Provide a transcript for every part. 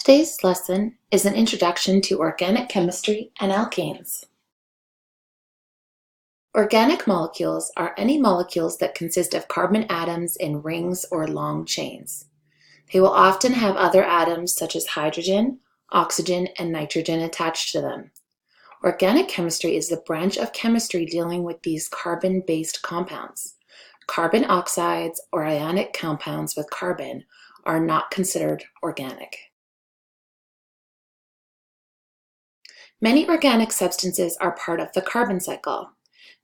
Today's lesson is an introduction to organic chemistry and alkanes. Organic molecules are any molecules that consist of carbon atoms in rings or long chains. They will often have other atoms such as hydrogen, oxygen, and nitrogen attached to them. Organic chemistry is the branch of chemistry dealing with these carbon-based compounds. Carbon oxides or ionic compounds with carbon are not considered organic. Many organic substances are part of the carbon cycle.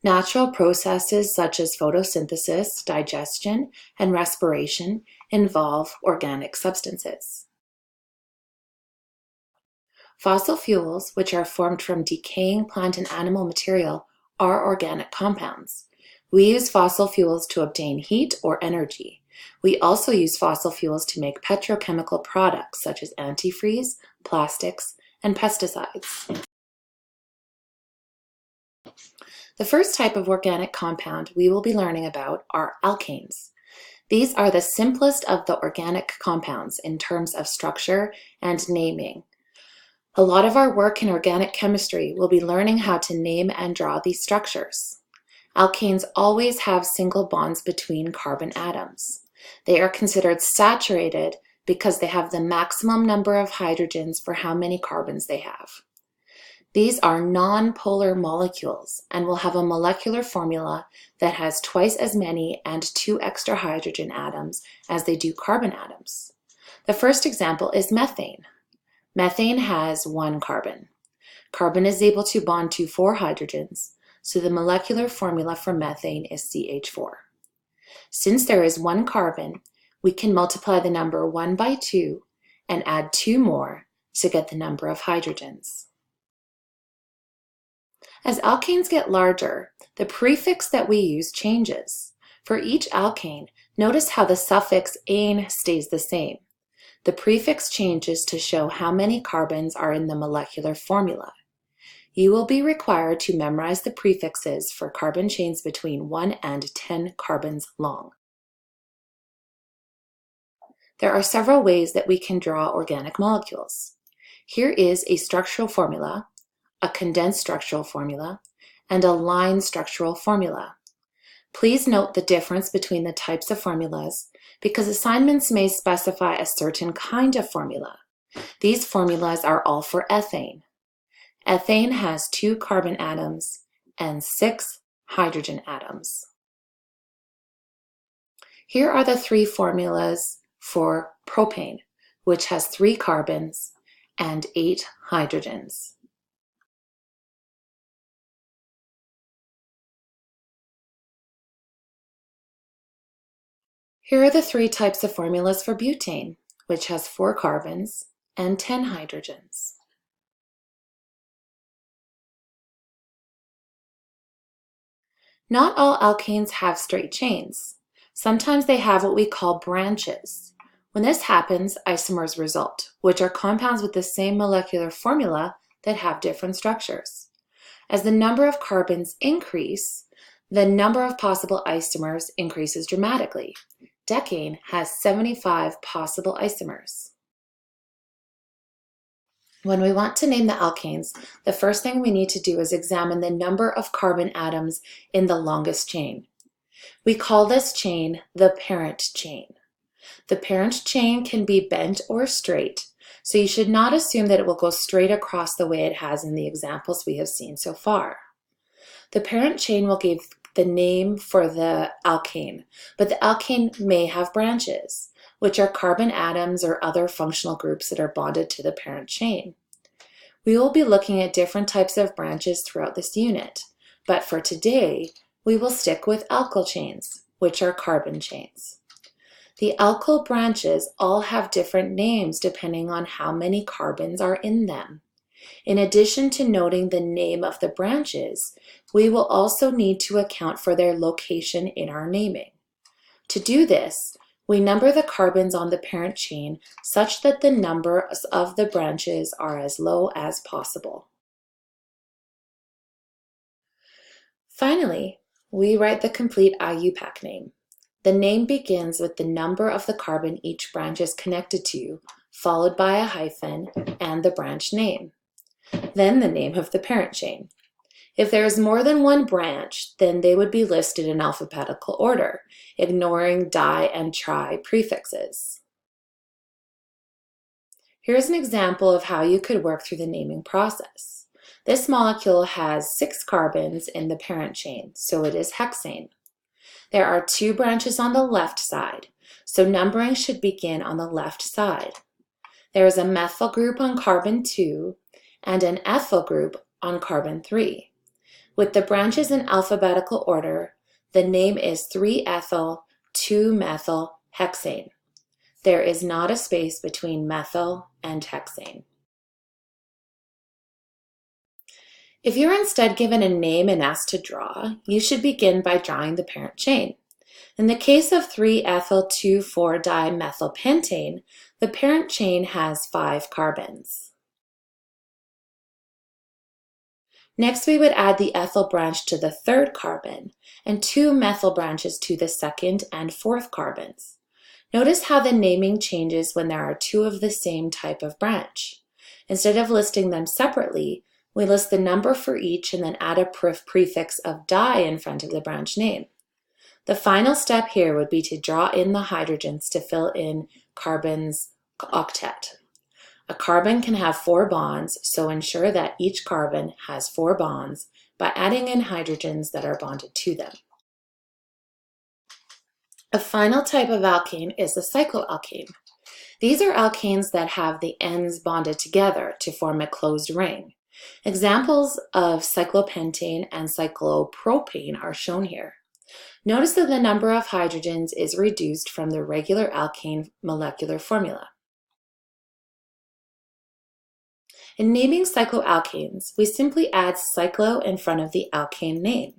Natural processes such as photosynthesis, digestion, and respiration involve organic substances. Fossil fuels, which are formed from decaying plant and animal material, are organic compounds. We use fossil fuels to obtain heat or energy. We also use fossil fuels to make petrochemical products such as antifreeze, plastics, and pesticides. The first type of organic compound we will be learning about are alkanes. These are the simplest of the organic compounds in terms of structure and naming. A lot of our work in organic chemistry will be learning how to name and draw these structures. Alkanes always have single bonds between carbon atoms. They are considered saturated because they have the maximum number of hydrogens for how many carbons they have. These are non-polar molecules and will have a molecular formula that has twice as many and 2 extra hydrogen atoms as they do carbon atoms. The first example is methane. Methane has 1 carbon. Carbon is able to bond to 4 hydrogens, so the molecular formula for methane is CH4. Since there is 1 carbon, we can multiply the number 1 by 2 and add 2 more to get the number of hydrogens. As alkanes get larger, the prefix that we use changes. For each alkane, notice how the suffix -ane stays the same. The prefix changes to show how many carbons are in the molecular formula. You will be required to memorize the prefixes for carbon chains between 1 and 10 carbons long. There are several ways that we can draw organic molecules. Here is a structural formula, a condensed structural formula, and a line structural formula. Please note the difference between the types of formulas because assignments may specify a certain kind of formula. These formulas are all for ethane. Ethane has 2 carbon atoms and 6 hydrogen atoms. Here are the 3 formulas for propane, which has 3 carbons and 8 hydrogens. Here are the 3 types of formulas for butane, which has 4 carbons and 10 hydrogens. Not all alkanes have straight chains. Sometimes they have what we call branches. When this happens, isomers result, which are compounds with the same molecular formula that have different structures. As the number of carbons increase, the number of possible isomers increases dramatically. Decane has 75 possible isomers. When we want to name the alkanes, the first thing we need to do is examine the number of carbon atoms in the longest chain. We call this chain the parent chain. The parent chain can be bent or straight, so you should not assume that it will go straight across the way it has in the examples we have seen so far. The parent chain will give the name for the alkane, but the alkane may have branches, which are carbon atoms or other functional groups that are bonded to the parent chain. We will be looking at different types of branches throughout this unit, but for today, we will stick with alkyl chains, which are carbon chains. The alkyl branches all have different names depending on how many carbons are in them. In addition to noting the name of the branches, we will also need to account for their location in our naming. To do this, we number the carbons on the parent chain such that the numbers of the branches are as low as possible. Finally, we write the complete IUPAC name. The name begins with the number of the carbon each branch is connected to, followed by a hyphen, and the branch name. Then the name of the parent chain. If there is more than one branch, then they would be listed in alphabetical order, ignoring di and tri prefixes. Here's an example of how you could work through the naming process. This molecule has 6 carbons in the parent chain, so it is hexane. There are 2 branches on the left side, so numbering should begin on the left side. There is a methyl group on carbon 2 and an ethyl group on carbon 3. With the branches in alphabetical order, the name is 3-ethyl 2-methyl hexane. There is not a space between methyl and hexane. If you're instead given a name and asked to draw, you should begin by drawing the parent chain. In the case of 3-ethyl 2,4-dimethylpentane, the parent chain has 5 carbons. Next, we would add the ethyl branch to the 3rd carbon and 2 methyl branches to the 2nd and 4th carbons. Notice how the naming changes when there are 2 of the same type of branch. Instead of listing them separately, we list the number for each and then add a prefix of di in front of the branch name. The final step here would be to draw in the hydrogens to fill in carbon's octet. A carbon can have 4 bonds, so ensure that each carbon has 4 bonds by adding in hydrogens that are bonded to them. A final type of alkane is a cycloalkane. These are alkanes that have the ends bonded together to form a closed ring. Examples of cyclopentane and cyclopropane are shown here. Notice that the number of hydrogens is reduced from the regular alkane molecular formula. In naming cycloalkanes, we simply add cyclo in front of the alkane name.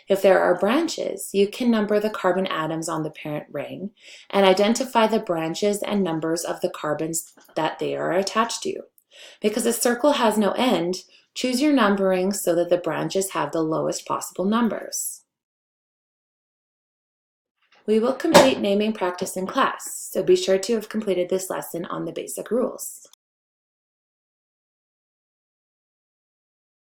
If there are branches, you can number the carbon atoms on the parent ring and identify the branches and numbers of the carbons that they are attached to. Because a circle has no end, choose your numbering so that the branches have the lowest possible numbers. We will complete naming practice in class, so be sure to have completed this lesson on the basic rules.